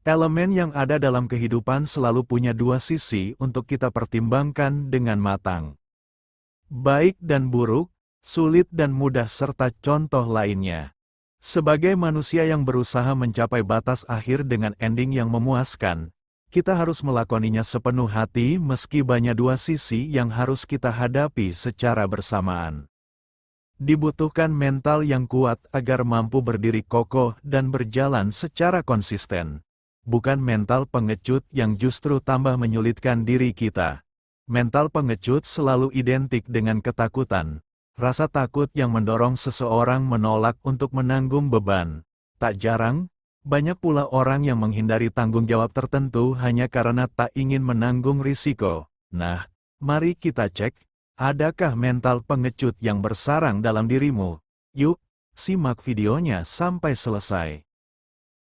Elemen yang ada dalam kehidupan selalu punya dua sisi untuk kita pertimbangkan dengan matang. Baik dan buruk, sulit dan mudah serta contoh lainnya. Sebagai manusia yang berusaha mencapai batas akhir dengan ending yang memuaskan, kita harus melakoninya sepenuh hati meski banyak dua sisi yang harus kita hadapi secara bersamaan. Dibutuhkan mental yang kuat agar mampu berdiri kokoh dan berjalan secara konsisten. Bukan mental pengecut yang justru tambah menyulitkan diri kita. Mental pengecut selalu identik dengan ketakutan. Rasa takut yang mendorong seseorang menolak untuk menanggung beban. Tak jarang, banyak pula orang yang menghindari tanggung jawab tertentu hanya karena tak ingin menanggung risiko. Nah, mari kita cek, adakah mental pengecut yang bersarang dalam dirimu? Yuk, simak videonya sampai selesai.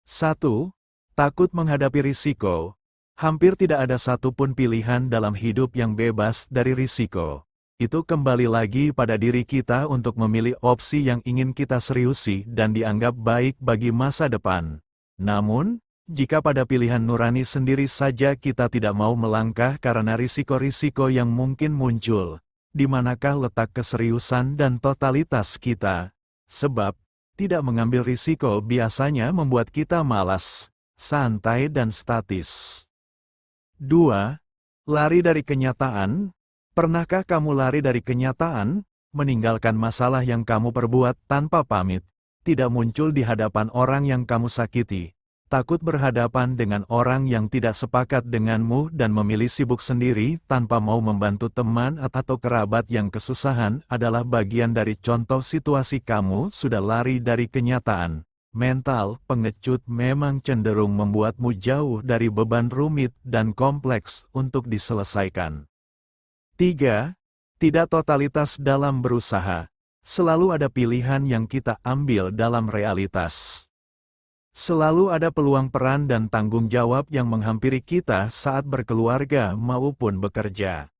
1. Takut menghadapi risiko. Hampir tidak ada satupun pilihan dalam hidup yang bebas dari risiko. Itu kembali lagi pada diri kita untuk memilih opsi yang ingin kita seriusi dan dianggap baik bagi masa depan. Namun, jika pada pilihan nurani sendiri saja kita tidak mau melangkah karena risiko-risiko yang mungkin muncul, di manakah letak keseriusan dan totalitas kita? Sebab, tidak mengambil risiko biasanya membuat kita malas, santai dan statis. 2. Lari dari kenyataan. Pernahkah kamu lari dari kenyataan, meninggalkan masalah yang kamu perbuat tanpa pamit, tidak muncul di hadapan orang yang kamu sakiti, takut berhadapan dengan orang yang tidak sepakat denganmu dan memilih sibuk sendiri tanpa mau membantu teman atau kerabat yang kesusahan adalah bagian dari contoh situasi kamu sudah lari dari kenyataan. Mental pengecut memang cenderung membuatmu jauh dari beban rumit dan kompleks untuk diselesaikan. 3. Tidak totalitas dalam berusaha. Selalu ada pilihan yang kita ambil dalam realitas. Selalu ada peluang peran dan tanggung jawab yang menghampiri kita saat berkeluarga maupun bekerja.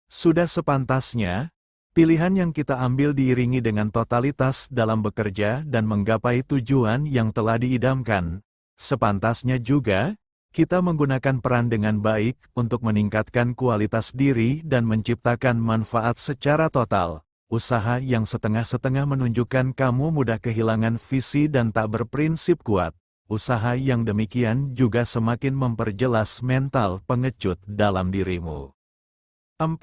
Sudah sepantasnya, pilihan yang kita ambil diiringi dengan totalitas dalam bekerja dan menggapai tujuan yang telah diidamkan. Sepantasnya juga, kita menggunakan peran dengan baik untuk meningkatkan kualitas diri dan menciptakan manfaat secara total. Usaha yang setengah-setengah menunjukkan kamu mudah kehilangan visi dan tak berprinsip kuat. Usaha yang demikian juga semakin memperjelas mental pengecut dalam dirimu. 4.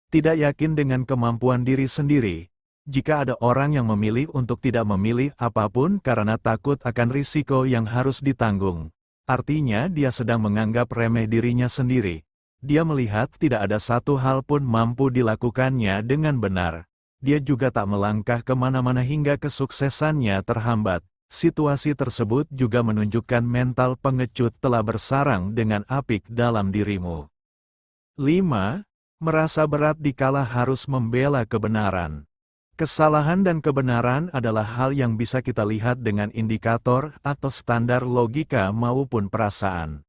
Tidak yakin dengan kemampuan diri sendiri. Jika ada orang yang memilih untuk tidak memilih apapun karena takut akan risiko yang harus ditanggung, artinya dia sedang menganggap remeh dirinya sendiri. Dia melihat tidak ada satu hal pun mampu dilakukannya dengan benar. Dia juga tak melangkah kemana-mana hingga kesuksesannya terhambat. Situasi tersebut juga menunjukkan mental pengecut telah bersarang dengan apik dalam dirimu. 5. Merasa berat dikala harus membela kebenaran. Kesalahan dan kebenaran adalah hal yang bisa kita lihat dengan indikator atau standar logika maupun perasaan.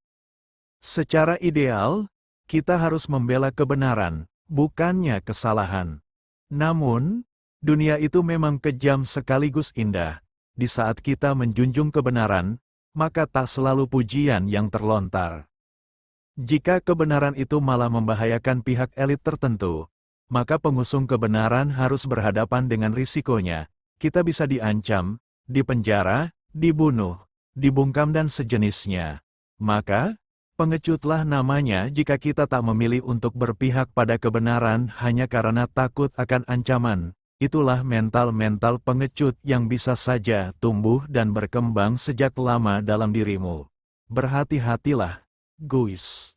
Secara ideal, kita harus membela kebenaran, bukannya kesalahan. Namun, dunia itu memang kejam sekaligus indah. Di saat kita menjunjung kebenaran, maka tak selalu pujian yang terlontar. Jika kebenaran itu malah membahayakan pihak elit tertentu, maka pengusung kebenaran harus berhadapan dengan risikonya. Kita bisa diancam, dipenjara, dibunuh, dibungkam dan sejenisnya. Maka, pengecutlah namanya jika kita tak memilih untuk berpihak pada kebenaran hanya karena takut akan ancaman. Itulah mental-mental pengecut yang bisa saja tumbuh dan berkembang sejak lama dalam dirimu. Berhati-hatilah, guys.